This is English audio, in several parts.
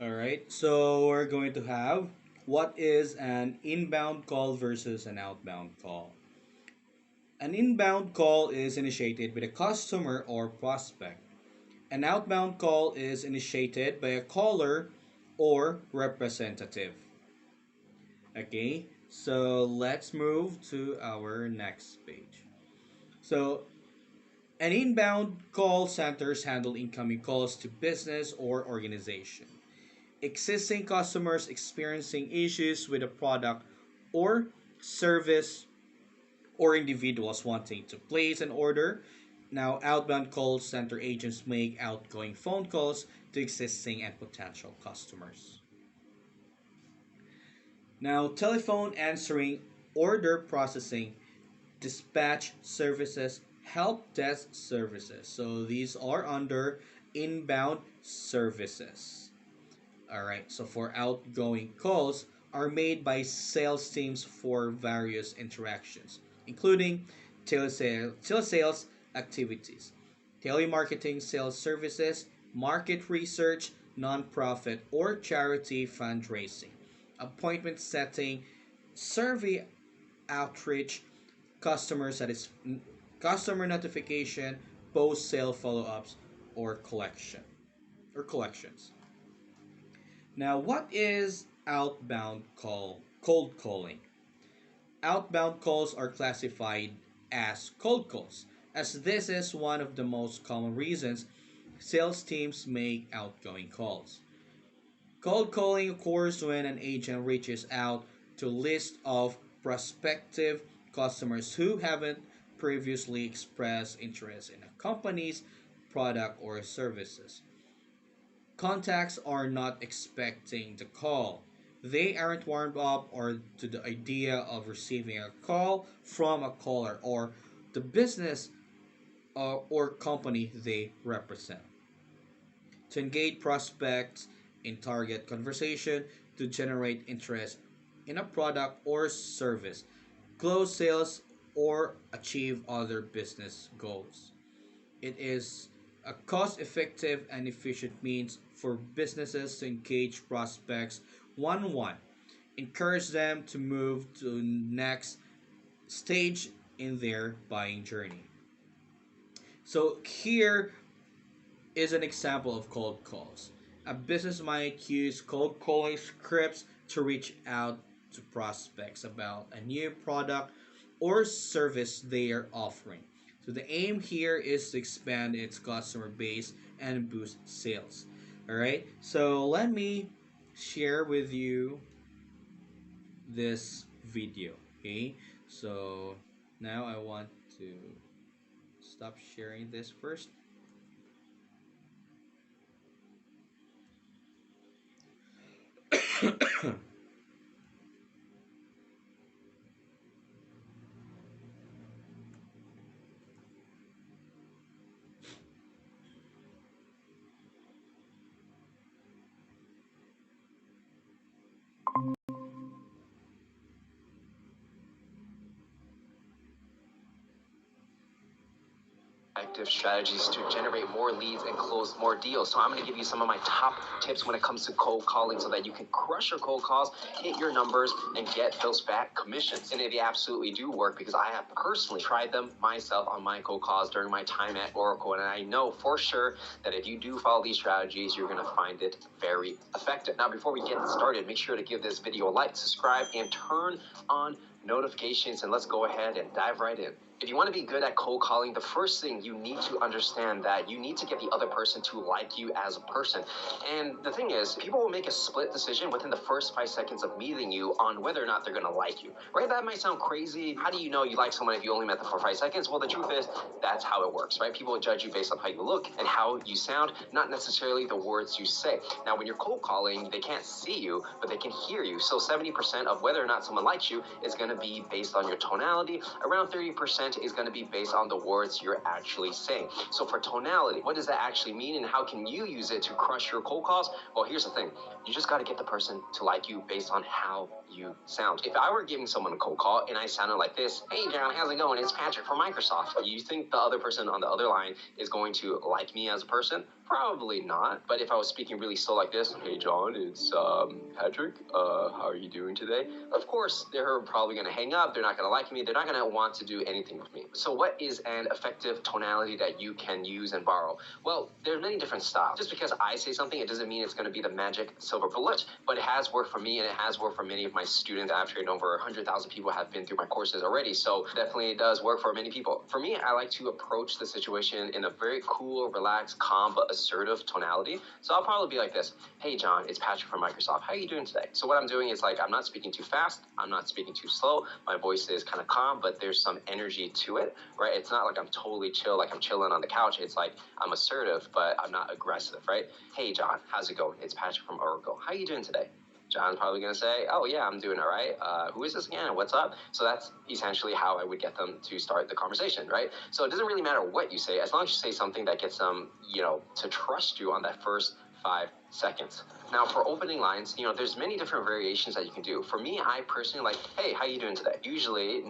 All right, so we're going to have what is an inbound call versus an outbound call. An inbound call is initiated by a customer or prospect. An outbound call is initiated by a caller or representative. Okay, so let's move to our next page. So, an inbound call centers handle incoming calls to business or organization. Existing customers experiencing issues with a product or service or individuals wanting to place an order. Now, outbound call center agents make outgoing phone calls to existing and potential customers. Now, telephone answering, order processing, dispatch services, help desk services. So these are under inbound services. All right. So for outgoing calls are made by sales teams for various interactions, including telesales activities, telemarketing sales services, market research, nonprofit or charity fundraising, appointment setting, survey outreach, customer satis- customer notification, post sale follow ups, or collections. Now, what is outbound cold calling? Outbound calls are classified as cold calls, as this is one of the most common reasons sales teams make outgoing calls. Cold calling occurs when an agent reaches out to a list of prospective customers who haven't previously expressed interest in a company's product or services. Contacts are not expecting the call. They aren't warmed up or to the idea of receiving a call from a caller or the business or company they represent. To engage prospects in target conversation to generate interest in a product or service, close sales, or achieve other business goals. It is a cost effective and efficient means for businesses to engage prospects one on one, encourage them to move to the next stage in their buying journey. So, here is an example of cold calls. A business might use cold calling scripts to reach out to prospects about a new product or service they are offering. So the aim here is to expand its customer base and boost sales. All right. So let me share with you this video. Okay. So now I want to stop sharing this first. Active strategies to generate more leads and close more deals. So I'm going to give you some of my top tips when it comes to cold calling so that you can crush your cold calls, hit your numbers, and get those back commissions. And they absolutely do work because I have personally tried them myself on my cold calls during my time at Oracle. And I know for sure that if you do follow these strategies, you're going to find it very effective. Now, before we get started, make sure to give this video a like, subscribe, and turn on notifications, and let's go ahead and dive right in. If you want to be good at cold calling, the first thing you need to understand that you need to get the other person to like you as a person. And the thing is, people will make a split decision within the first 5 seconds of meeting you on whether or not they're going to like you. Right? That might sound crazy. How do you know you like someone if you only met them for 5 seconds? Well, the truth is, that's how it works, right? People will judge you based on how you look and how you sound, not necessarily the words you say. Now, when you're cold calling, they can't see you, but they can hear you. So 70% of whether or not someone likes you is going to be based on your tonality. Around 30% is going to be based on the words you're actually saying. So for tonality, what does that actually mean and how can you use it to crush your cold calls? Well, here's the thing. You just got to get the person to like you based on how you sound. If I were giving someone a cold call and I sounded like this, hey John, how's it going? It's Patrick from Microsoft. You think the other person on the other line is going to like me as a person? Probably not. But if I was speaking really slow like this, hey John, it's Patrick. How are you doing today? Of course, they're probably going to hang up. They're not going to like me. They're not going to want to do anything with me. So what is an effective tonality that you can use and borrow? Well, there are many different styles. Just because I say something, it doesn't mean it's going to be the magic silver bullet. But it has worked for me, and it has worked for many of my students. I've trained over 100,000 people have been through my courses already. So definitely it does work for many people. For me, I like to approach the situation in a very cool, relaxed, calm, but assertive tonality. So I'll probably be like this. Hey John, it's Patrick from Microsoft. How are you doing today? So what I'm doing is like, I'm not speaking too fast. I'm not speaking too slow. My voice is kind of calm, but there's some energy to it, right? It's not like I'm totally chill, like I'm chilling on the couch. It's like I'm assertive, but I'm not aggressive, right? Hey John, how's it going? It's Patrick from Oracle. How are you doing today? John's probably going to say, oh, yeah, I'm doing all right. Who is this again? What's up? So that's essentially how I would get them to start the conversation, right? So it doesn't really matter what you say, as long as you say something that gets them, to trust you on that first 5 seconds. Now, for opening lines, there's many different variations that you can do. For me, I personally like, hey, how you doing today? Usually,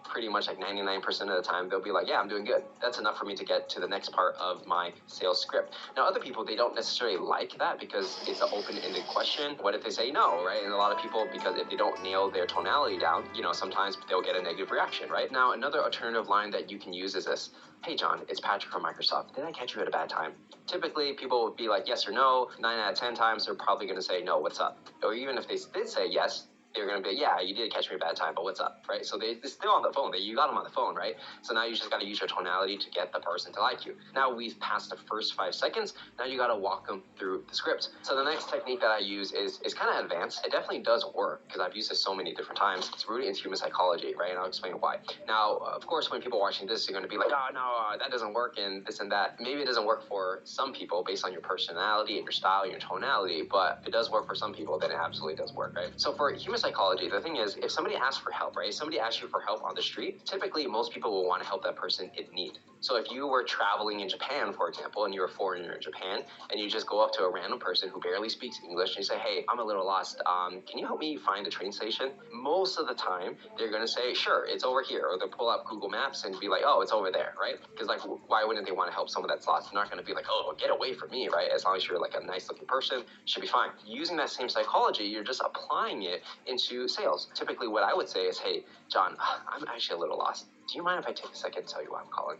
pretty much 99% of the time, they'll be like, yeah, I'm doing good. That's enough for me to get to the next part of my sales script. Now, other people, they don't necessarily like that because it's an open-ended question. What if they say no, right? And a lot of people, because if they don't nail their tonality down, sometimes they'll get a negative reaction, right? Now, another alternative line that you can use is this. Hey, John, it's Patrick from Microsoft. Did I catch you at a bad time? Typically, people would be like, yes or no. 9 out of 10 times, they're probably going to say, no, what's up? Or even if they did say yes, they're going to be, yeah, you did catch me at a bad time, but what's up, right? So they're still on the phone. You got them on the phone, right? So now you just got to use your tonality to get the person to like you. Now we've passed the first 5 seconds. Now you got to walk them through the script. So the next technique that I use is kind of advanced. It definitely does work because I've used this so many different times. It's rooted in human psychology, right? And I'll explain why. Now, of course, when people are watching this, they're going to be like, oh, no, that doesn't work and this and that. Maybe it doesn't work for some people based on your personality and your style, your tonality, but if it does work for some people, then it absolutely does work, right? So for human psychology, the thing is, if somebody asks for help, right? If somebody asks you for help on the street, typically most people will want to help that person in need. So if you were traveling in Japan, for example, and you're a foreigner in Japan, and you just go up to a random person who barely speaks English and you say, hey, I'm a little lost. Can you help me find the train station? Most of the time, they're going to say, sure, it's over here. Or they'll pull up Google Maps and be like, oh, it's over there, right? Because why wouldn't they want to help someone that's lost? They're not going to be like, oh, get away from me, right? As long as you're like a nice looking person, should be fine. Using that same psychology, you're just applying it into sales. Typically what I would say is, hey, John, I'm actually a little lost. Do you mind if I take a second to tell you why I'm calling?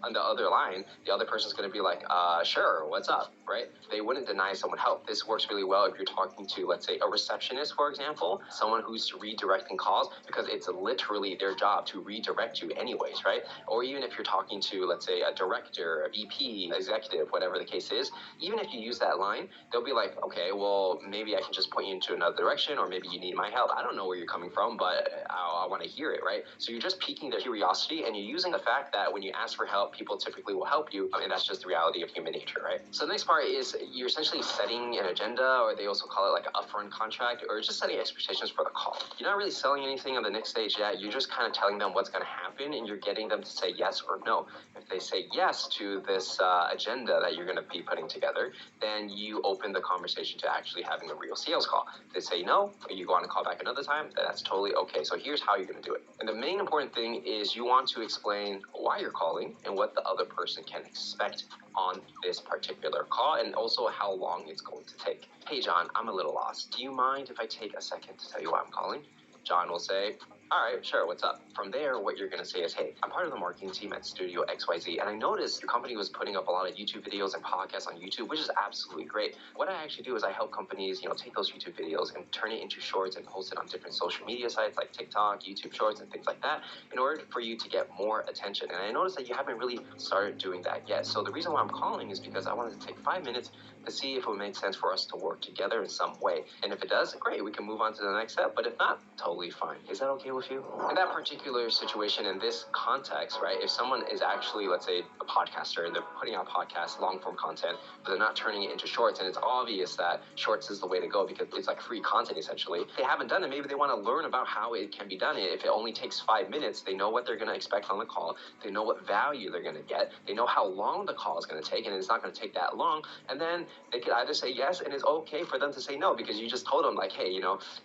On the other line, the other person's going to be like, sure, what's up, right? They wouldn't deny someone help. This works really well if you're talking to, let's say, a receptionist, for example, someone who's redirecting calls, because it's literally their job to redirect you anyways, right? Or even if you're talking to, let's say, a director, a VP, executive, whatever the case is, even if you use that line, they'll be like, okay, well, maybe I can just point you into another direction, or maybe you need my help. I don't know where you're coming from, but I want to hear it, right? So you're just piquing their curiosity, and you're using the fact that when you ask for help, people typically will help you. I mean, that's just the reality of human nature, right? So the next part is you're essentially setting an agenda, or they also call it like an upfront contract, or just setting expectations for the call. You're not really selling anything on the next stage yet. You're just kind of telling them what's going to happen, and you're getting them to say yes or no. If they say yes to this agenda that you're going to be putting together, then you open the conversation to actually having a real sales call. If they say no, or you go on a call back another time, then that's totally okay. So here's how you're going to do it. And the main important thing is you want to explain why you're calling and what the other person can expect on this particular call, and also how long it's going to take. Hey John, I'm a little lost. Do you mind if I take a second to tell you why I'm calling? John will say, all right, sure, what's up? From there, what you're going to say is, hey, I'm part of the marketing team at Studio XYZ, and I noticed your company was putting up a lot of YouTube videos and podcasts on YouTube, which is absolutely great. What I actually do is I help companies, take those YouTube videos and turn it into shorts and post it on different social media sites like TikTok, YouTube Shorts, and things like that in order for you to get more attention. And I noticed that you haven't really started doing that yet. So the reason why I'm calling is because I wanted to take 5 minutes to see if it would make sense for us to work together in some way. And if it does, great, we can move on to the next step. But if not, totally fine. Is that okay with you? In that particular situation, in this context, right, if someone is actually, let's say, a podcaster, and they're putting out podcasts, long-form content, but they're not turning it into shorts, and it's obvious that shorts is the way to go because it's like free content, essentially. If they haven't done it, maybe they want to learn about how it can be done. If it only takes 5 minutes, they know what they're going to expect on the call. They know what value they're going to get. They know how long the call is going to take, and it's not going to take that long. And then they could either say yes, and it's okay for them to say no, because you just told them, like, hey,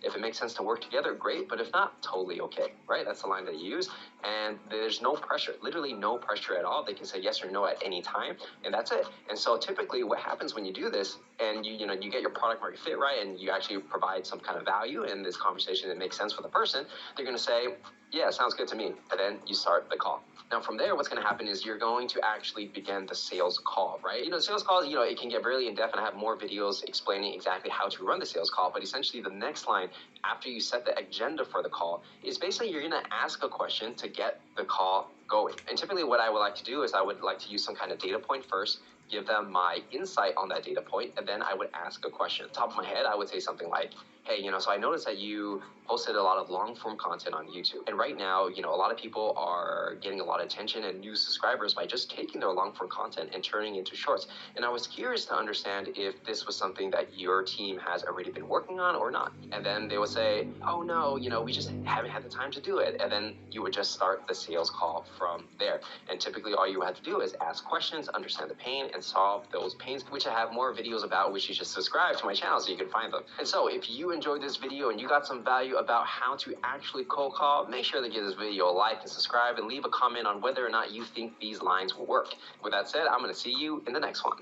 if it makes sense to work together, great, but if not, totally okay, right? That's the line that you use. And there's no pressure, literally no pressure at all. They can say yes or no at any time, and that's it. And so typically what happens when you do this and you get your product market fit right and you actually provide some kind of value in this conversation that makes sense for the person, they're going to say, yeah, sounds good to me. And then you start the call. Now, from there, what's going to happen is you're going to actually begin the sales call, right? Sales calls, it can get really in depth, and I have more videos explaining exactly how to run the sales call. But essentially, the next line after you set the agenda for the call is basically you're going to ask a question to get the call going. And typically, what I would like to do is I would like to use some kind of data point first, give them my insight on that data point, and then I would ask a question. Top of my head, I would say something like, hey, so I noticed that you posted a lot of long form content on YouTube. And right now, a lot of people are getting a lot of attention and new subscribers by just taking their long form content and turning into shorts. And I was curious to understand if this was something that your team has already been working on or not. And then they would say, oh no, we just haven't had the time to do it. And then you would just start the sales call from there. And typically all you have to do is ask questions, understand the pain, and solve those pains, which I have more videos about, which you should subscribe to my channel so you can find them. And so if you enjoyed this video and you got some value about how to actually cold call, make sure to give this video a like and subscribe and leave a comment on whether or not you think these lines will work. With that said, I'm going to see you in the next one.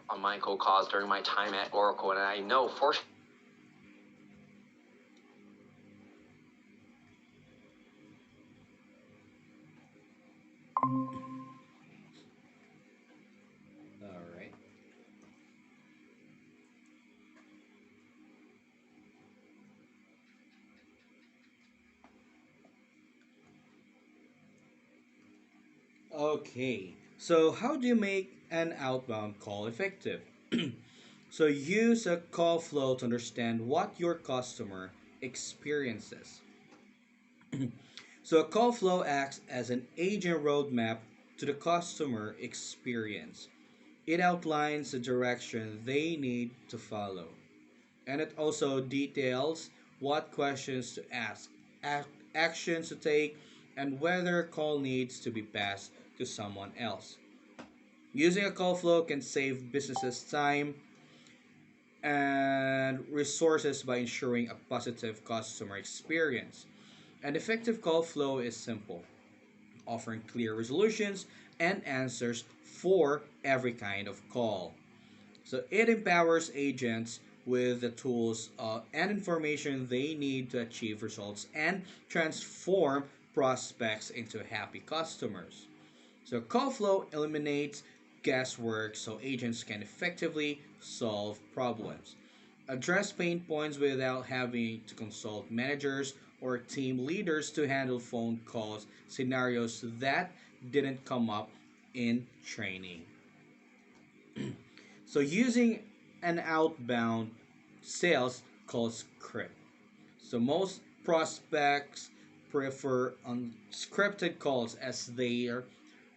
On my cold calls during my time at Oracle, and I know for All right. Okay. So how do you make an outbound call effective? So use a call flow to understand what your customer experiences. So a call flow acts as an agent roadmap to the customer experience. It outlines the direction they need to follow, and it also details what questions to ask, actions to take, and whether a call needs to be passed to someone else. Using a call flow can save businesses time and resources by ensuring a positive customer experience. An effective call flow is simple, offering clear resolutions and answers for every kind of call. So it empowers agents with the tools and information they need to achieve results and transform prospects into happy customers. So call flow eliminates guesswork so agents can effectively solve problems, address pain points without having to consult managers or team leaders to handle phone calls scenarios that didn't come up in training. So using an outbound sales call script. So most prospects prefer unscripted calls as they are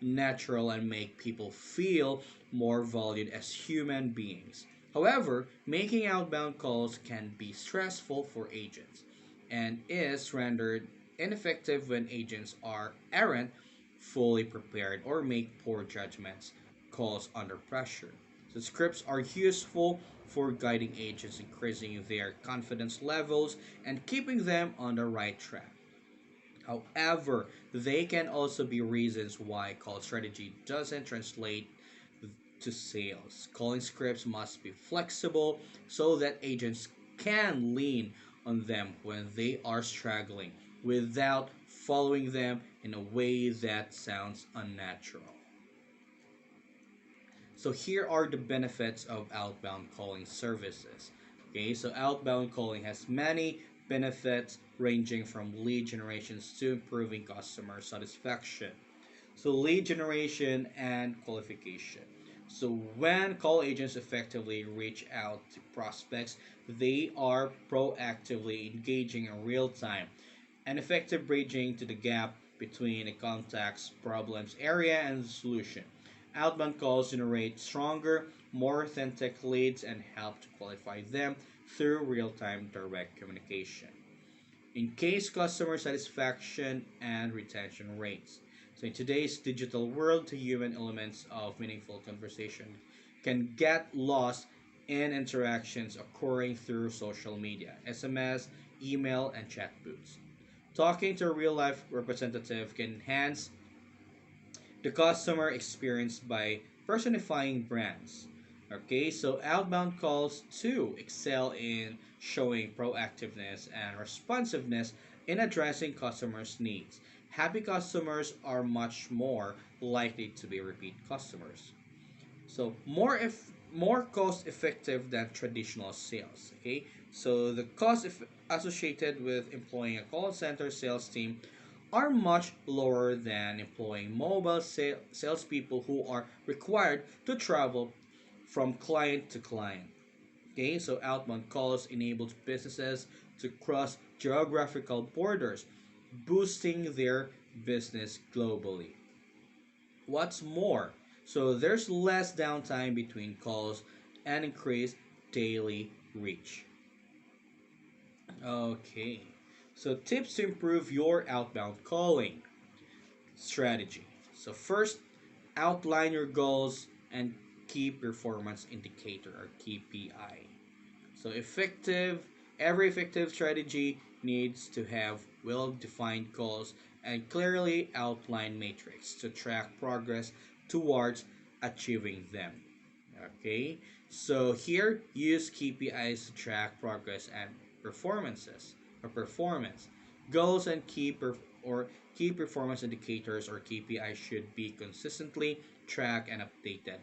natural and make people feel more valued as human beings. However, making outbound calls can be stressful for agents and is rendered ineffective when agents aren't fully prepared or make poor judgments calls under pressure. So scripts are useful for guiding agents, increasing their confidence levels and keeping them on the right track. However, they can also be reasons why call strategy doesn't translate to sales. Calling scripts must be flexible so that agents can lean on them when they are struggling without following them in a way that sounds unnatural. So here are the benefits of outbound calling services. Okay, so outbound calling has many benefits ranging from lead generations to improving customer satisfaction. So lead generation and qualification. So when call agents effectively reach out to prospects, they are proactively engaging in real time and effective bridging to the gap between the contact's problems area and the solution. Outbound calls generate stronger, more authentic leads and help to qualify them through real time direct communication. Increase customer satisfaction and retention rates. So, in today's digital world, the human elements of meaningful conversation can get lost in interactions occurring through social media, SMS, email, and chat boots. Talking to a real life representative can enhance the customer experience by personifying brands. Okay, so outbound calls too excel in showing proactiveness and responsiveness in addressing customers' needs. Happy customers are much more likely to be repeat customers. So more cost effective than traditional sales. Okay, so the associated with employing a call center sales team are much lower than employing salespeople who are required to travel from client to client. Okay, so outbound calls enables businesses to cross geographical borders, boosting their business globally. What's more, so there's less downtime between calls and increased daily reach. Okay, so tips to improve your outbound calling strategy. So, first, outline your goals and key performance indicator or KPI. So, every effective strategy needs to have well defined goals and clearly outlined metrics to track progress towards achieving them. Okay, so here use KPIs to track progress and performance. Goals and key performance indicators or KPIs should be consistently tracked and updated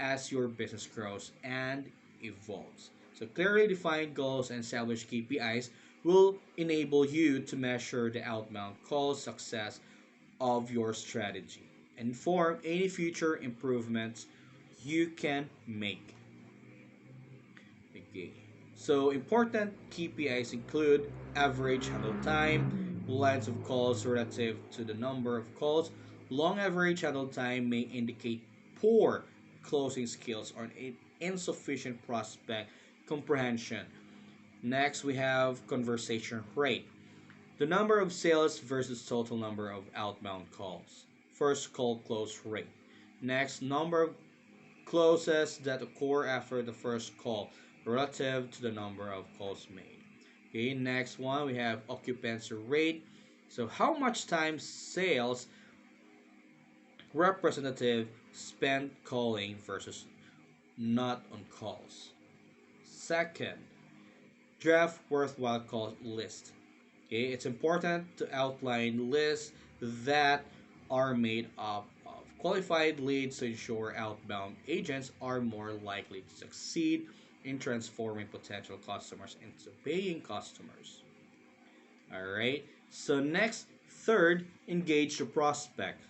as your business grows and evolves. So clearly defined goals and established KPIs will enable you to measure the outbound call success of your strategy and inform any future improvements you can make. Okay. So important KPIs include average handle time, length of calls relative to the number of calls. Long average handle time may indicate poor closing skills or insufficient prospect comprehension. Next, we have conversation rate. The number of sales versus total number of outbound calls. First call close rate. Next, number of closes that occur after the first call relative to the number of calls made. Okay, next one we have occupancy rate. So how much time sales representative spend calling versus not on calls. Second, draft worthwhile call list. Okay, it's important to outline lists that are made up of qualified leads to ensure outbound agents are more likely to succeed in transforming potential customers into paying customers. All right. So next, third, engage the prospect.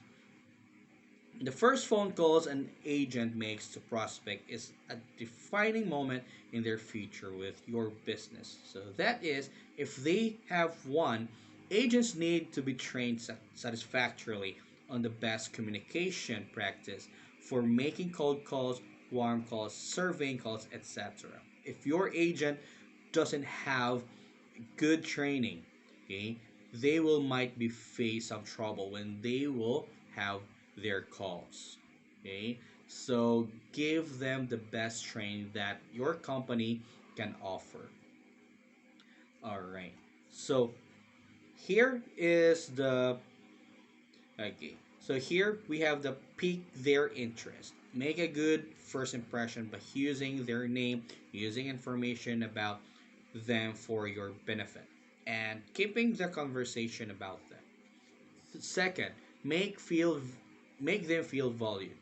The first phone calls an agent makes to prospect is a defining moment in their future with your business. So that is, if they have one, agents need to be trained satisfactorily on the best communication practice for making cold calls, warm calls, surveying calls, etc. If your agent doesn't have good training, okay, they will might be face some trouble when they will have their calls. Okay, so give them the best training that your company can offer. All right, so here is the okay. So here we have the pique their interest. Make a good first impression by using their name, using information about them for your benefit, and keeping the conversation about them. Second, make feel make them feel valued.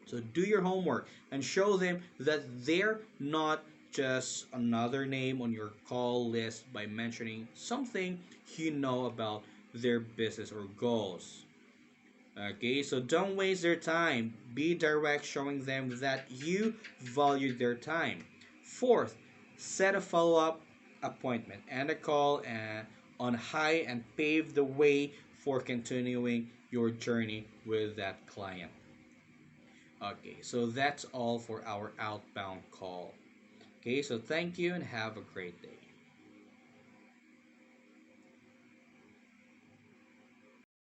So do your homework and show them that they're not just another name on your call list by mentioning something you know about their business or goals. Okay, so don't waste their time. Be direct, showing them that you value their time. Fourth, set a follow up appointment and a call on high and pave the way for continuing your journey with that client. Okay, so that's all for our outbound call. Okay, so thank you and have a great day.